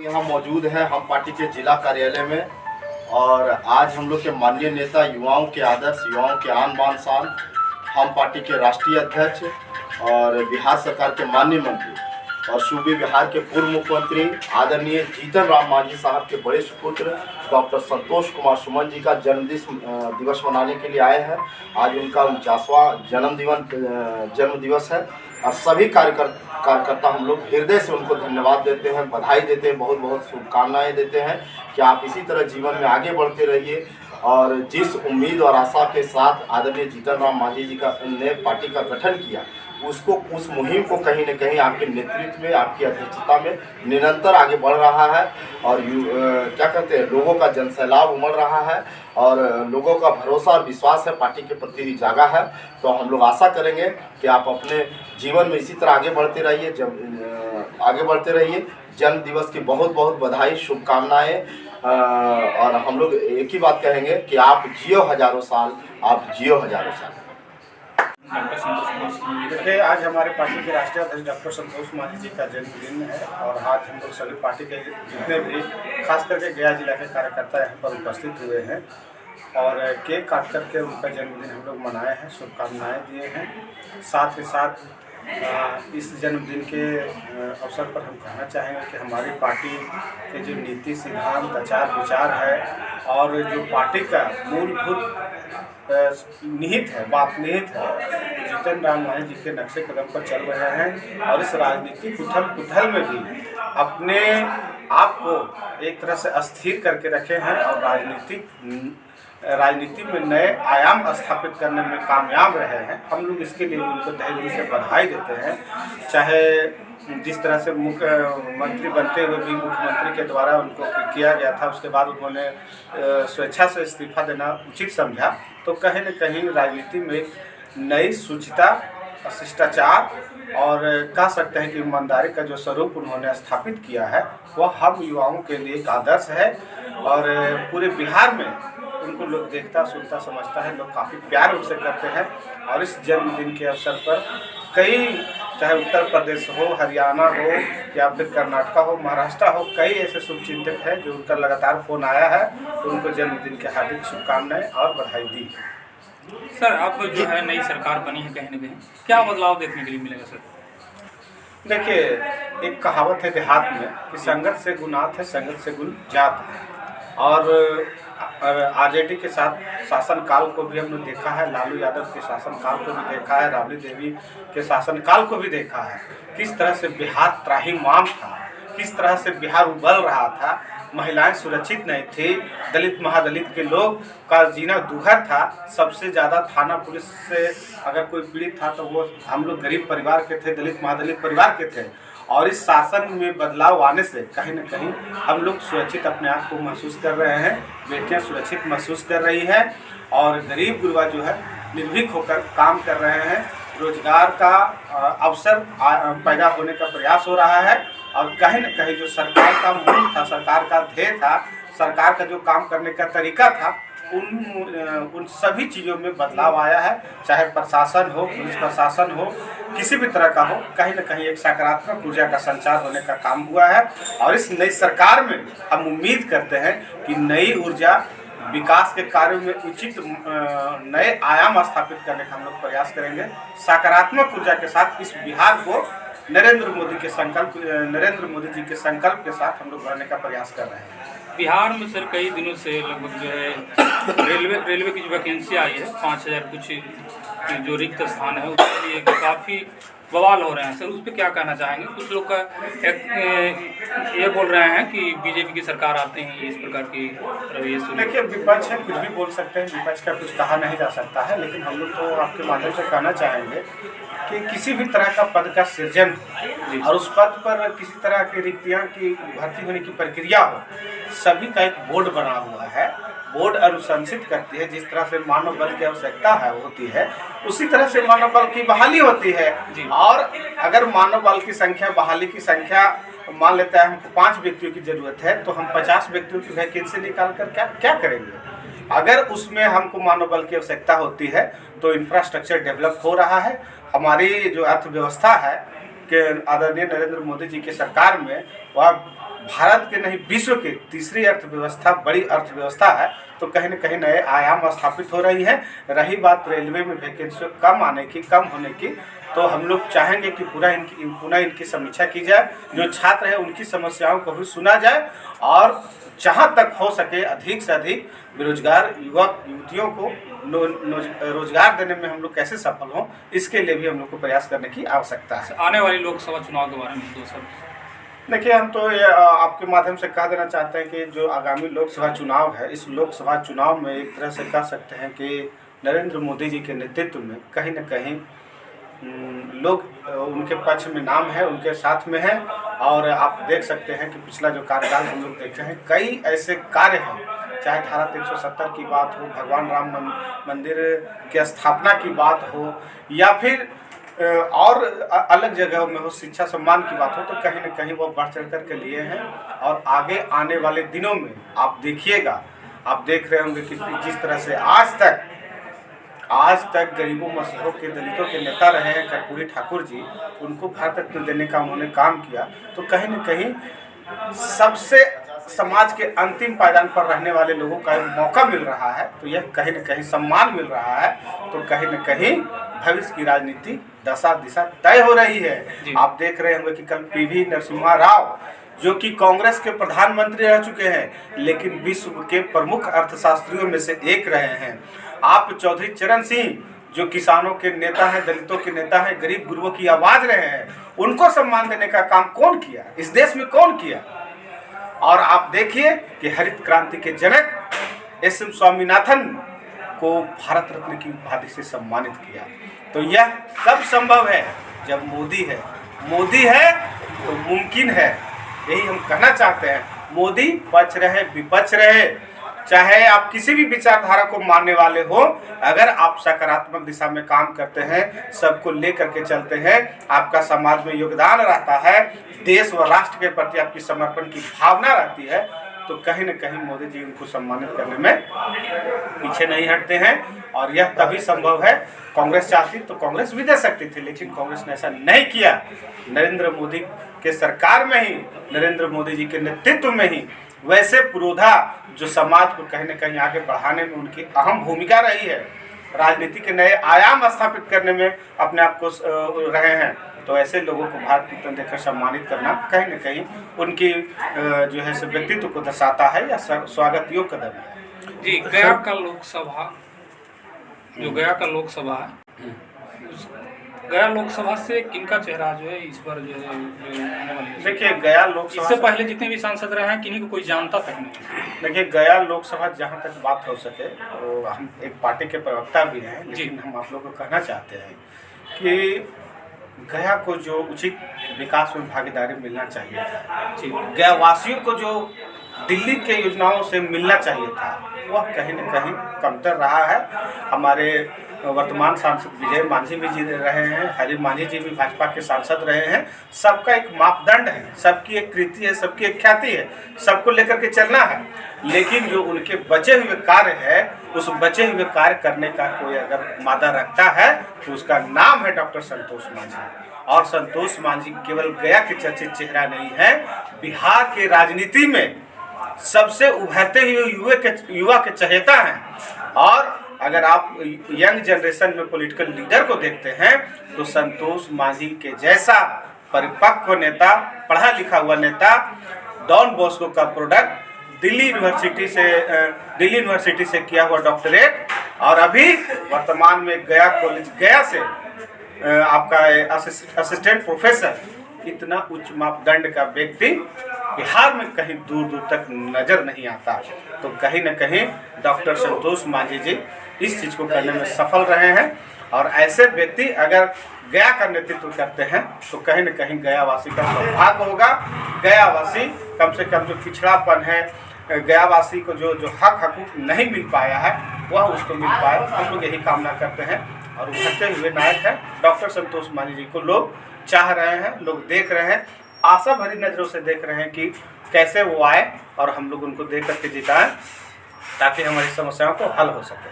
यहाँ मौजूद हैं हम पार्टी के जिला कार्यालय में। और आज हम लोग के माननीय नेता, युवाओं के आदर्श, युवाओं के आन बान शान, हम पार्टी के राष्ट्रीय अध्यक्ष और बिहार सरकार के माननीय मंत्री और सूबे बिहार के पूर्व मुख्यमंत्री आदरणीय जीतन राम मांझी साहब के बड़े सुपुत्र डॉक्टर संतोष कुमार सुमन जी का जन्म दिवस मनाने के लिए आए हैं। आज उनका 49वां जन्म दिवस है और सभी कार्यकर्ता हम लोग हृदय से उनको धन्यवाद देते हैं, बधाई देते हैं, बहुत बहुत शुभकामनाएं देते हैं कि आप इसी तरह जीवन में आगे बढ़ते रहिए। और जिस उम्मीद और आशा के साथ आदरणीय जीतन राम मांझी जी ने पार्टी का गठन किया, उस मुहिम को कहीं न कहीं आपके नेतृत्व में, आपकी अध्यक्षता में निरंतर आगे बढ़ रहा है। और क्या कहते हैं, लोगों का जनसैलाब उमड़ रहा है और लोगों का भरोसा और विश्वास है पार्टी के प्रति जागा है। तो हम लोग आशा करेंगे कि आप अपने जीवन में इसी तरह आगे बढ़ते रहिए। जन्म दिवस की बहुत बहुत बधाई, शुभकामनाएँ। और हम लोग एक ही बात कहेंगे कि आप जियो हजारों साल, आप जियो हजारों साल। देखिए, आज हमारे पार्टी के राष्ट्रीय अध्यक्ष डॉक्टर संतोष मांझी जी का जन्मदिन है और आज हम लोग सभी पार्टी के जितने भी खास करके गया जिला के कार्यकर्ता यहाँ पर उपस्थित हुए हैं और केक काट करके उनका जन्मदिन हम लोग मनाए हैं, शुभकामनाएं दिए हैं। साथ ही साथ इस जन्मदिन के अवसर पर हम कहना चाहेंगे कि हमारी पार्टी के जो नीति, सिद्धांत, आचार विचार है और जो पार्टी का मूलभूत निहित है, बात निहित है, जीतन राम मांझी जी के नक्शे कदम पर चल रहे हैं। और इस राजनीतिक उथल पुथल में भी अपने आप को एक तरह से अस्थिर करके रखे हैं और राजनीति में नए आयाम स्थापित करने में कामयाब रहे हैं। हम लोग इसके लिए उनको तहे दिल से बधाई देते हैं। चाहे जिस तरह से मुख्यमंत्री बनते हुए भी मुख्यमंत्री के द्वारा उनको किया गया था, उसके बाद उन्होंने स्वेच्छा से इस्तीफा देना उचित समझा, तो कहीं न कहीं राजनीति में एक नई शुचिता, शिष्टाचार और कह सकते हैं कि ईमानदारी का जो स्वरूप उन्होंने स्थापित किया है, वह हम युवाओं के लिए एक आदर्श है। और पूरे बिहार में उनको लोग देखता, सुनता, समझता है, लोग काफ़ी प्यार उनसे करते हैं। और इस जन्मदिन के अवसर पर कई, चाहे उत्तर प्रदेश हो, हरियाणा हो या फिर कर्नाटक हो, महाराष्ट्र हो, कई ऐसे शुभचिंतक हैं जो उनका लगातार फ़ोन आया है, तो उनको जन्मदिन की हार्दिक शुभकामनाएं और बधाई दी। सर, अब जो है नई सरकार बनी है, कहीं न कहीं क्या बदलाव देखने के लिए मिलेगा सर? देखिए, एक कहावत है देहात में कि संगत से गुनात है, संगत से गुण जात है। और आरजेडी के साथ शासनकाल को भी हमने देखा है, लालू यादव के शासनकाल को भी देखा है, राबड़ी देवी के शासनकाल को भी देखा है। किस तरह से बिहार त्राहिमाम था, किस तरह से बिहार उबल रहा था, महिलाएं सुरक्षित नहीं थी, दलित महादलित के लोग का जीना दुभर था। सबसे ज़्यादा थाना पुलिस से अगर कोई पीड़ित था तो वो हम लोग गरीब परिवार के थे, दलित महादलित परिवार के थे। और इस शासन में बदलाव आने से कहीं न कहीं हम लोग सुरक्षित अपने आप को महसूस कर रहे हैं, बेटियां सुरक्षित महसूस कर रही हैं और गरीब गुरबा जो है निर्भीक होकर काम कर रहे हैं। रोजगार का अवसर पैदा होने का प्रयास हो रहा है और कहीं न कहीं जो सरकार का मूल था, सरकार का ध्येय था, सरकार का जो काम करने का तरीका था, उन सभी चीज़ों में बदलाव आया है। चाहे प्रशासन हो, पुलिस प्रशासन हो, किसी भी तरह का हो, कहीं न कहीं एक सकारात्मक ऊर्जा का संचार होने का काम हुआ है। और इस नई सरकार में हम उम्मीद करते हैं कि नई ऊर्जा विकास के कार्यों में उचित नए आयाम स्थापित करने का हम लोग प्रयास करेंगे। सकारात्मक ऊर्जा के साथ इस बिहार को नरेंद्र मोदी जी के संकल्प के साथ हम लोग बढ़ने का प्रयास कर रहे हैं। बिहार में सर कई दिनों से लगभग जो है रेलवे की जो वैकेंसी आई है, 5000 कुछ जो रिक्त स्थान है, उसके लिए काफ़ी बवाल हो रहे हैं सर, उस पर क्या कहना चाहेंगे? कुछ लोग का ये बोल रहे हैं कि बीजेपी की सरकार आते ही इस प्रकार की रवैये शुरू। देखिए, विपक्ष है, कुछ भी बोल सकते हैं, विपक्ष का कुछ कहा नहीं जा सकता है, लेकिन हम लोग तो आपके माध्यम से कहना चाहेंगे कि किसी भी तरह का पद का सृजन और उस पद पर किसी तरह की रिक्तियाँ की भर्ती होने की प्रक्रिया हो, सभी का एक बोर्ड बना हुआ है। बोर्ड अनुशंसित करती है, जिस तरह से मानव बल की आवश्यकता होती है, उसी तरह से मानव बल की बहाली होती है। और अगर मानव बल की संख्या, बहाली की संख्या मान लेते हैं हमको 5 व्यक्तियों की ज़रूरत है, तो हम 50 व्यक्तियों की वैकेंसी निकाल कर क्या करेंगे? अगर उसमें हमको मानव बल की आवश्यकता होती है तो इंफ्रास्ट्रक्चर डेवलप हो रहा है। हमारी जो अर्थव्यवस्था है कि आदरणीय नरेंद्र मोदी जी की सरकार में, वह भारत के नहीं विश्व की तीसरी अर्थव्यवस्था, बड़ी अर्थव्यवस्था है, तो कहीं न कहीं नए आयाम स्थापित हो रही हैं। रही बात रेलवे में वैकेंसी कम आने की, कम होने की, तो हम लोग चाहेंगे कि पुनः इनकी समीक्षा की जाए, जो छात्र हैं उनकी समस्याओं को भी सुना जाए, और जहाँ तक हो सके अधिक से अधिक बेरोजगार युवक युवतियों को रोजगार देने में हम लोग कैसे सफल हों, इसके लिए भी हम लोग को प्रयास करने की आवश्यकता है। आने वाली लोकसभा चुनाव के बारे में दो शब्द। देखिए, हम तो ये आपके माध्यम से कह देना चाहते हैं कि जो आगामी लोकसभा चुनाव है, इस लोकसभा चुनाव में एक तरह से कह सकते हैं कि नरेंद्र मोदी जी के नेतृत्व में कहीं न कहीं लोग उनके पक्ष में नाम है, उनके साथ में है। और आप देख सकते हैं कि पिछला जो कार्यकाल हम लोग देखे हैं, कई ऐसे कार्य हैं, चाहे धारा 370 की बात हो, भगवान राम मंदिर की स्थापना की बात हो, या फिर और अलग जगह में हो, शिक्षा सम्मान की बात हो, तो कहीं न कहीं वो बढ़ चढ़ कर के लिए हैं। और आगे आने वाले दिनों में आप देखिएगा, आप देख रहे होंगे कि जिस तरह से आज तक गरीबों मसीहों के, दलितों के नेता रहे हैं कर्पूरी ठाकुर जी, उनको भारत रत्न देने का उन्होंने काम किया, तो कहीं न कहीं सबसे समाज के अंतिम पायदान पर रहने वाले लोगों का एक मौका मिल रहा है, तो यह कहीं न कहीं सम्मान मिल रहा है, तो कहीं न कहीं भविष्य की राजनीति दशा दिशा तय हो रही है। आप देख रहे होंगे कि कल पीवी नरसिम्हा राव, जो कि कांग्रेस के प्रधानमंत्री रह चुके हैं, लेकिन विश्व के प्रमुख अर्थशास्त्रियों में से एक रहे हैं। आप चौधरी चरण सिंह, जो किसानों के नेता हैं, दलितों के नेता हैं, गरीब गुरुओं की आवाज रहे हैं, उनको सम्मान देने का काम कौन किया, इस देश में कौन किया? और आप देखिए कि हरित क्रांति के जनक एस.एम. स्वामीनाथन को भारत रत्न की उपाधि से सम्मानित किया। तो यह कब संभव है? जब मोदी है तो मुमकिन है। यही हम कहना चाहते हैं। मोदी पक्ष रहे विपक्ष रहे, चाहे आप किसी भी विचारधारा को मानने वाले हो, अगर आप सकारात्मक दिशा में काम करते हैं, सबको लेकर के चलते हैं, आपका समाज में योगदान रहता है, देश व राष्ट्र के प्रति आपकी समर्पण की भावना रहती है, तो कहीं न कहीं मोदी जी उनको सम्मानित करने में पीछे नहीं हटते हैं। और यह तभी संभव है, कांग्रेस चाहती तो कांग्रेस भी दे सकती थी, लेकिन कांग्रेस ने ऐसा नहीं किया। नरेंद्र मोदी के सरकार में ही, नरेंद्र मोदी जी के नेतृत्व में ही वैसे पुरोधा जो समाज को कहीं न कहीं आगे बढ़ाने में उनकी अहम भूमिका रही है, राजनीति के नए आयाम स्थापित करने में अपने आप को रहे हैं, तो ऐसे लोगों को भारत रत्न देकर सम्मानित करना कहीं न कहीं उनकी जो है व्यक्तित्व को दर्शाता है या स्वागत योग्य कदम है। जी, गया का लोकसभा है, गया लोकसभा से किनका चेहरा जो है इस पर जो है आने वाली है? देखिए, गया लोकसभा, इससे पहले जितने भी सांसद रहे हैं, किन्हीं को कोई जानता तक नहीं। देखिए, गया लोकसभा जहाँ तक बात हो सके, तो हम एक पार्टी के प्रवक्ता भी हैं, लेकिन हम आप लोगों को कहना चाहते हैं कि गया को जो उचित विकास में भागीदारी मिलना चाहिए था, गया वासियों को जो दिल्ली के योजनाओं से मिलना चाहिए था, वह कहीं न कहीं कमतर रहा है। हमारे वर्तमान सांसद विजय मांझी भी जी रहे हैं, हरि मांझी जी भी भाजपा के सांसद रहे हैं। सबका एक मापदंड है, सबकी एक कृति है, सबकी एक ख्याति है, सबको लेकर के चलना है। लेकिन जो उनके बचे हुए कार्य है, उस बचे हुए कार्य करने का कोई अगर मादा रखता है, तो उसका नाम है डॉक्टर संतोष मांझी। और संतोष मांझी केवल गया के चर्चित चेहरा नहीं है, बिहार के राजनीति में सबसे उभरते हुए युवा के चहेता हैं। और अगर आप यंग जनरेशन में पॉलिटिकल लीडर को देखते हैं, तो संतोष मांझी के जैसा परिपक्व नेता, पढ़ा लिखा हुआ नेता, डॉन बॉस्को का प्रोडक्ट, दिल्ली यूनिवर्सिटी से किया हुआ डॉक्टरेट, और अभी वर्तमान में गया कॉलेज गया से आपका असिस्टेंट प्रोफेसर, इतना उच्च मापदंड का व्यक्ति बिहार में कहीं दूर दूर तक नजर नहीं आता। तो कहीं न कहीं डॉक्टर संतोष मांझी जी इस चीज़ को करने में सफल रहे हैं। और ऐसे व्यक्ति अगर गया का नेतृत्व करते हैं, तो कहीं न कहीं गयावासी का सौभाग्य होगा। गयावासी कम से कम जो पिछड़ापन है, गयावासी को जो हकूक नहीं मिल पाया है, वह उसको मिल पाए, हम लोग यही कामना करते हैं। और उभरते हुए नायक है डॉक्टर संतोष मांझी जी को लोग चाह रहे हैं, लोग देख रहे हैं, आशा भरी नज़रों से देख रहे हैं कि कैसे वो आए और हम लोग उनको देख करके जिताएं, ताकि हमारी समस्याओं को हल हो सके।